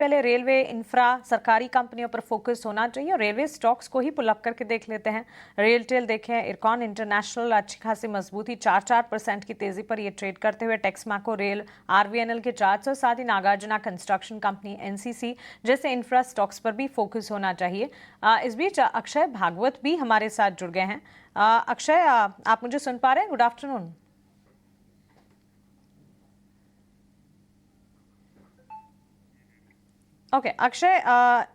पहले railway infra सरकारी कंपनियों पर फोकस होना चाहिए और रेलवे स्टॉक्स को ही पुल अप करके देख लेते हैं। रेलटेल देखें, इरकॉन इंटरनेशनल अच्छी खासी मजबूती 4% की तेजी पर ये ट्रेड करते हुए, टेक्समाको रेल, आरवीएनएल के चार्ट्स और साथ ही नागार्जुना कंस्ट्रक्शन कंपनी, एनसीसी जैसे इंफ्रा स्टॉक्स पर भी फोकस होना चाहिए। इस बीच अक्षय भागवत भी हमारे साथ जुड़ गए हैं। अक्षय, आप मुझे सुन पा रहे हैं? Good afternoon. ओके अक्षय,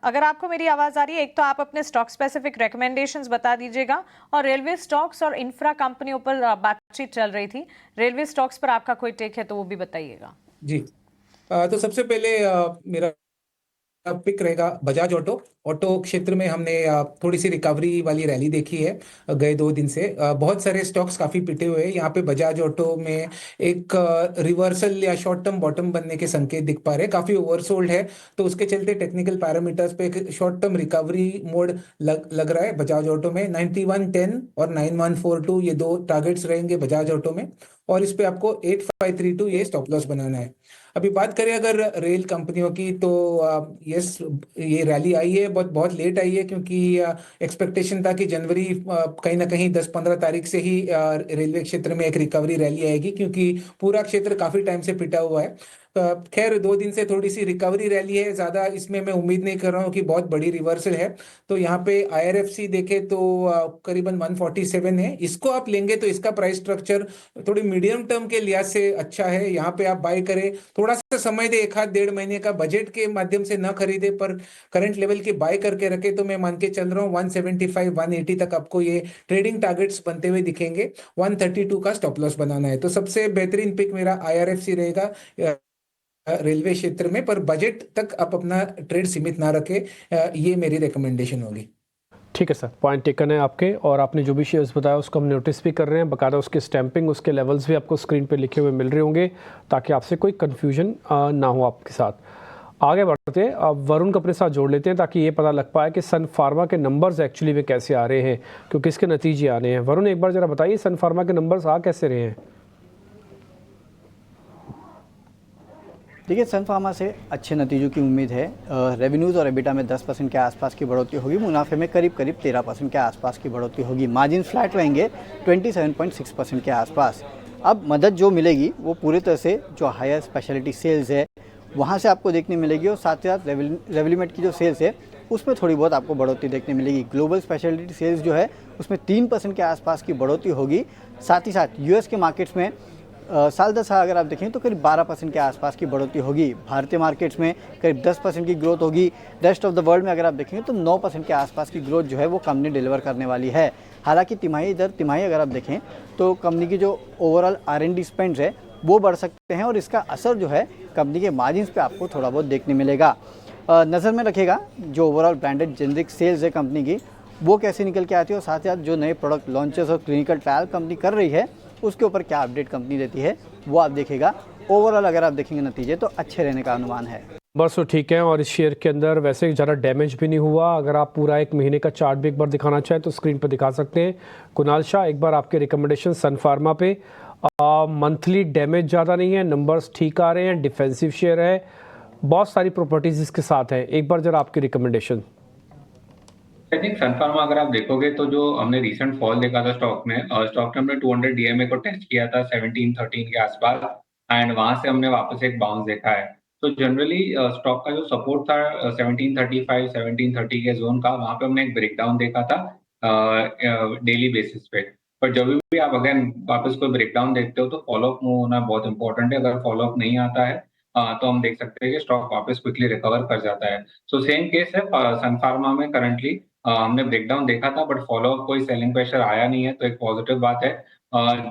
अगर आपको मेरी आवाज आ रही है, एक तो आप अपने स्टॉक स्पेसिफिक रिकमेंडेशंस बता दीजिएगा, और रेलवे स्टॉक्स और इंफ्रा कंपनियों पर बातचीत चल रही थी, रेलवे स्टॉक्स पर आपका कोई टेक है तो वो भी बताइएगा। जी। तो सबसे पहले मेरा पिक रहेगा बजाज ऑटो। ऑटो क्षेत्र में हमने थोड़ी सी रिकवरी वाली रैली देखी है गए 2 दिन से। बहुत सारे स्टॉक्स काफी पिटे हुए हैं। यहाँ पे बजाज ऑटो में एक रिवर्सल या शॉर्ट टर्म बॉटम बनने के संकेत दिख पा रहे हैं। काफी ओवरसोल्ड है, तो उसके चलते टेक्निकल पैरामीटर्स पे एक शॉर्ट टर्म रिकवरी मोड लग रहा है बजाज ऑटो में। 9110 और 9142 ये दो टारगेट्स रहेंगे बजाज ऑटो में, और इस पे आपको 8532 ये स्टॉप लॉस बनाना है। अभी बात करें अगर रेल कंपनियों की, तो यस, ये रैली आई है, बहुत बहुत लेट आई है, क्योंकि एक्सपेक्टेशन था कि जनवरी कहीं ना कहीं 10-15 तारीख से ही रेलवे क्षेत्र में एक रिकवरी रैली आएगी, क्योंकि पूरा क्षेत्र काफी टाइम से पिटा हुआ है। खैर 2 दिन से थोड़ी सी रिकवरी रैली है, ज्यादा इसमें मैं उम्मीद नहीं कर रहा हूँ कि बहुत बड़ी रिवर्सल है। तो यहाँ पे आईआरएफसी देखे तो करीबन 147 है, इसको आप लेंगे तो इसका प्राइस स्ट्रक्चर थोड़ी मीडियम टर्म के लिहाज से अच्छा है। यहाँ पे आप बाय करें, थोड़ा सा समय दे, 1-1.5 महीने का, बजट के माध्यम से न खरीदे पर करंट लेवल की बाय करके रखे, तो मैं मान के चल रहा हूँ 175-180 तक आपको ये ट्रेडिंग टारगेट्स बनते हुए दिखेंगे। 132 का स्टॉप लॉस बनाना है, तो सबसे बेहतरीन पिक मेरा आईआरएफसी रहेगा रेलवे क्षेत्र में। पर बजट तक आप अपना ट्रेड सीमित ना रखें, ये मेरी रिकमेंडेशन होगी। ठीक है सर, पॉइंट टेकन है आपके, और आपने जो भी शेयर्स बताया उसको हम नोटिस भी कर रहे हैं। बकायदा उसकी स्टैंपिंग, उसके लेवल्स भी आपको स्क्रीन पे लिखे हुए मिल रहे होंगे, ताकि आपसे कोई कन्फ्यूजन ना हो आपके साथ। आगे बढ़ते हैं, अब वरुण को अपने साथ जोड़ लेते हैं, ताकि ये पता लग पाए कि सन फार्मा के नंबर्स एक्चुअली में कैसे आ रहे हैं, क्योंकि इसके नतीजे आने हैं। वरुण, एक बार ज़रा बताइए सन फार्मा के नंबर्स आ कैसे रहे हैं? देखिए, सन फार्मा से अच्छे नतीजों की उम्मीद है। रेवेन्यूज़ और एबिटा में 10% के आसपास की बढ़ोतरी होगी, मुनाफे में करीब 13% के आसपास की बढ़ोतरी होगी। मार्जिन फ्लैट रहेंगे 27.6% के आसपास। अब मदद जो मिलेगी वो पूरी तरह से जो हायर स्पेशलिटी सेल्स है वहाँ से आपको देखने मिलेगी, और साथ ही साथ रेवलीमेट की जो सेल्स है उसमें थोड़ी बहुत आपको बढ़ोतरी देखने मिलेगी। ग्लोबल स्पेशलिटी सेल्स जो है उसमें 3% के आसपास की बढ़ोतरी होगी। साथ ही साथ यूएस के मार्केट्स में साल दर साल अगर आप देखें तो करीब 12% के आसपास की बढ़ोतरी होगी। भारतीय मार्केट्स में करीब 10% की ग्रोथ होगी। रेस्ट ऑफ द वर्ल्ड में अगर आप देखेंगे तो 9% के आसपास की ग्रोथ जो है वो कंपनी डिलीवर करने वाली है। हालांकि तिमाही दर तिमाही अगर आप देखें तो कंपनी की जो ओवरऑल R&D स्पेंड्स है वो बढ़ सकते हैं, और इसका असर जो है कंपनी के मार्जिन्स पे आपको थोड़ा बहुत देखने मिलेगा। नज़र में रखेगा जो ओवरऑल ब्रांडेड जेनरिक सेल्स है कंपनी की वो कैसे निकल के आती है, और साथ ही साथ जो नए प्रोडक्ट लॉन्चेस और क्लिनिकल ट्रायल कंपनी कर रही है उसके ऊपर क्या अपडेट कंपनी देती है वो आप देखेगा। ओवरऑल अगर आप देखेंगे नतीजे तो अच्छे रहने का अनुमान है। बस तो ठीक है, और इस शेयर के अंदर वैसे ज़्यादा डैमेज भी नहीं हुआ। अगर आप पूरा 1 महीने का चार्ट भी एक बार दिखाना चाहें तो स्क्रीन पर दिखा सकते हैं। कुणाल शाह, एक बार आपके रिकमेंडेशन सन फार्मा पे। मंथली डैमेज ज़्यादा नहीं है, नंबर्स ठीक आ रहे हैं, डिफेंसिव शेयर है, बहुत सारी प्रॉपर्टीज इसके साथ है। एक बार जरा आपकी recommendation. I think Sun Pharma अगर आप देखोगे तो जो हमने रिसेंट फॉल देखा था स्टॉक में, स्टॉक ने हमने 200 डीएमए को टेस्ट किया था 1713 के आसपास, एंड वहां से हमने वापस एक बाउंस देखा है। तो जनरली स्टॉक का जो सपोर्ट था 1735 1730 के जोन का, वहां पे हमने एक ब्रेकडाउन देखा था डेली बेसिस पे। पर जब भी आप अगेन वापस कोई ब्रेकडाउन देखते हो तो फॉलोअप मूव होना बहुत इंपॉर्टेंट है। अगर फॉलोअप नहीं आता है तो हम देख सकते हैं कि स्टॉक वापस क्विकली रिकवर कर जाता है। सो सेम केस है सन फार्मा में करंटली। हमने ब्रेकडाउन देखा था बट फॉलोअप कोई सेलिंग प्रेशर आया नहीं है, तो एक पॉजिटिव बात है।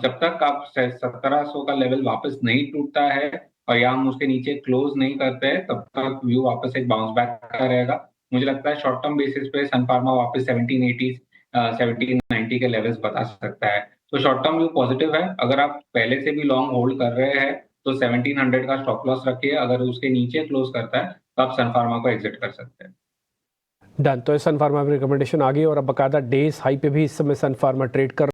जब तक आप 1700 का लेवल वापस नहीं टूटता है और या हम उसके नीचे क्लोज नहीं करते हैं, तब तक व्यू वापस एक बाउंस बैक का रहेगा। मुझे लगता है शॉर्ट टर्म बेसिस पे सन फार्मा वापस 1780 1790 के लेवल्स बता सकता है। तो शॉर्ट टर्म व्यू पॉजिटिव है। अगर आप पहले से भी लॉन्ग होल्ड कर रहे हैं तो 1700 का स्टॉप लॉस रखिए। अगर उसके नीचे क्लोज करता है तो आप सन फार्मा को एग्जिट कर सकते हैं। डन। तो सन फार्मा में रिकमेंडेशन आ गई, और अब बकायदा डेज हाई पे भी इस समय सन फार्मा ट्रेड कर